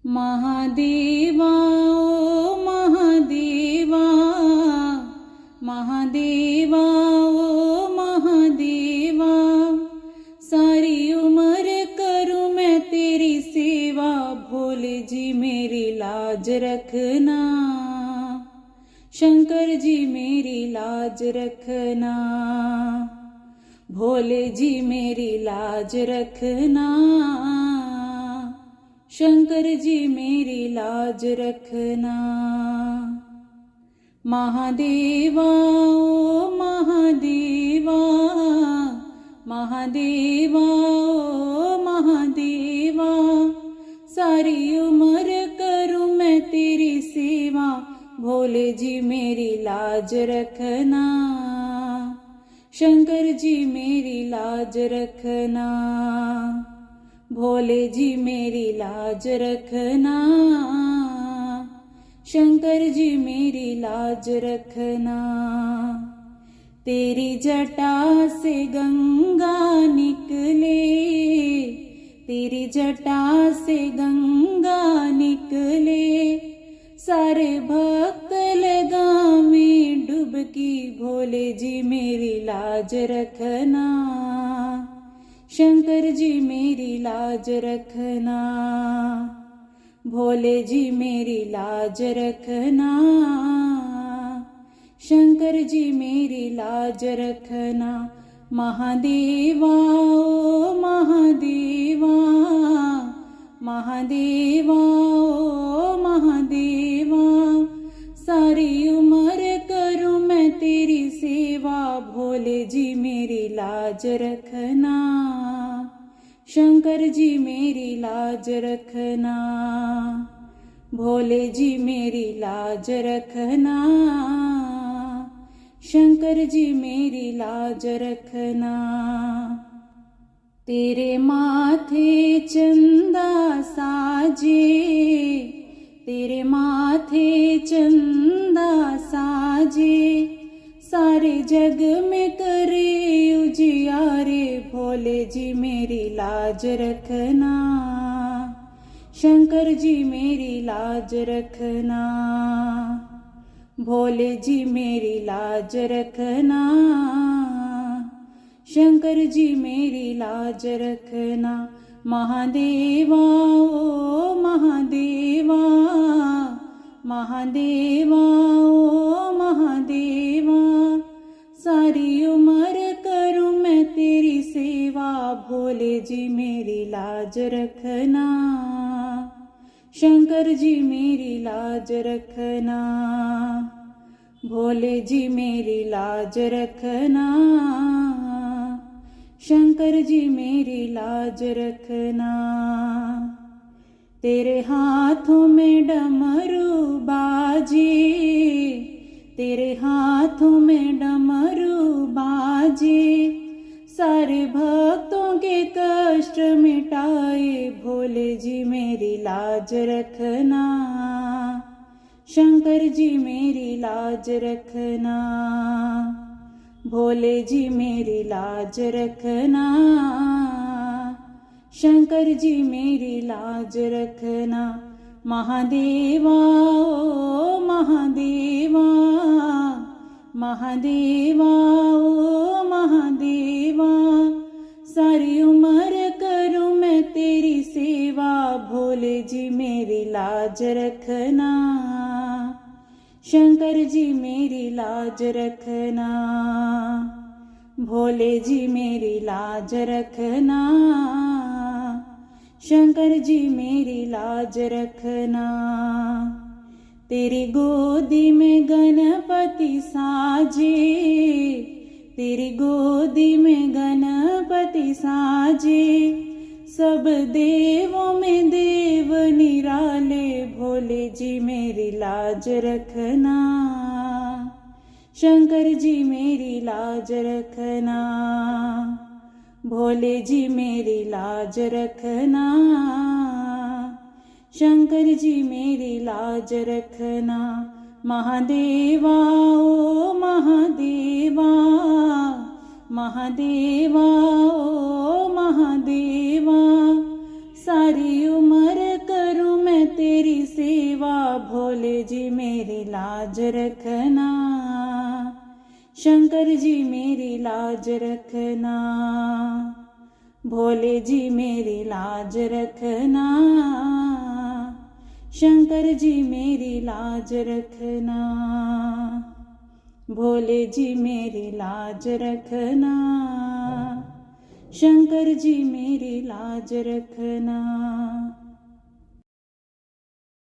महादेवा ओ महादेवा, महादेवा ओ महादेवा, सारी उम्र करूं मैं तेरी सेवा, भोले जी मेरी लाज रखना, शंकर जी मेरी लाज रखना, भोले जी मेरी लाज रखना, शंकर जी मेरी लाज रखना। महादेवा ओ महादेवा, महादेवा ओ महादेवा, सारी उम्र करूं मैं तेरी सेवा, भोले जी मेरी लाज रखना, शंकर जी मेरी लाज रखना, भोले जी मेरी लाज रखना, शंकर जी मेरी लाज रखना। तेरी जटा से गंगा निकले, तेरी जटा से गंगा निकले, सारे भक्त लगावे डुबकी, भोले जी मेरी लाज रखना, शंकर जी मेरी लाज रखना, भोले जी मेरी लाज रखना, शंकर जी मेरी लाज रखना। महादेवा ओ महादेवा, महादेवा ओ महादेवा, सारी उम्र करूं मैं तेरी सेवा, भोले जी मेरी लाज रखना, शंकर जी मेरी लाज रखना, भोले जी मेरी लाज रखना, शंकर जी मेरी लाज रखना। तेरे माथे चंदा साजे, तेरे माथे चंदा साजे, सारे जग में करे उजियारे, भोले जी मेरी लाज रखना, शंकर जी मेरी लाज रखना, भोले जी मेरी लाज रखना, शंकर जी मेरी लाज रखना। महादेवा ओ महादेवा, महादेवा ओ महादेवा, सारी उम्र करूं मैं तेरी सेवा, भोले जी मेरी लाज रखना, शंकर जी मेरी लाज रखना, भोले जी मेरी लाज रखना, शंकर जी मेरी लाज रखना। तेरे हाथों में डमरू बाजे, तेरे हाथों में डमरू बाजे, सारे भक्तों के कष्ट मिटाए, भोले जी मेरी लाज रखना, शंकर जी मेरी लाज रखना, भोले जी मेरी लाज रखना, शंकर जी मेरी लाज रखना। महादेवा ओ महादेवा, महादेवा ओ महादेवा, सारी उम्र करूं मैं तेरी सेवा, भोले जी मेरी लाज रखना, शंकर जी मेरी लाज रखना, भोले जी मेरी लाज रखना, शंकर जी मेरी लाज रखना। तेरी गोदी में गणपति साजे, तेरी गोदी में गणपति साजे, सब देवों में देव निराले, भोले जी मेरी लाज रखना, शंकर जी मेरी लाज रखना, भोले जी मेरी लाज रखना, शंकर जी मेरी लाज रखना। महादेवा ओ महादेवा, महादेवा ओ महादेवा, सारी उम्र करूं मैं तेरी सेवा, भोले जी मेरी लाज रखना, शंकर जी मेरी लाज रखना, भोले जी मेरी लाज रखना, शंकर जी मेरी लाज रखना, भोले जी मेरी लाज रखना, शंकर जी मेरी लाज रखना।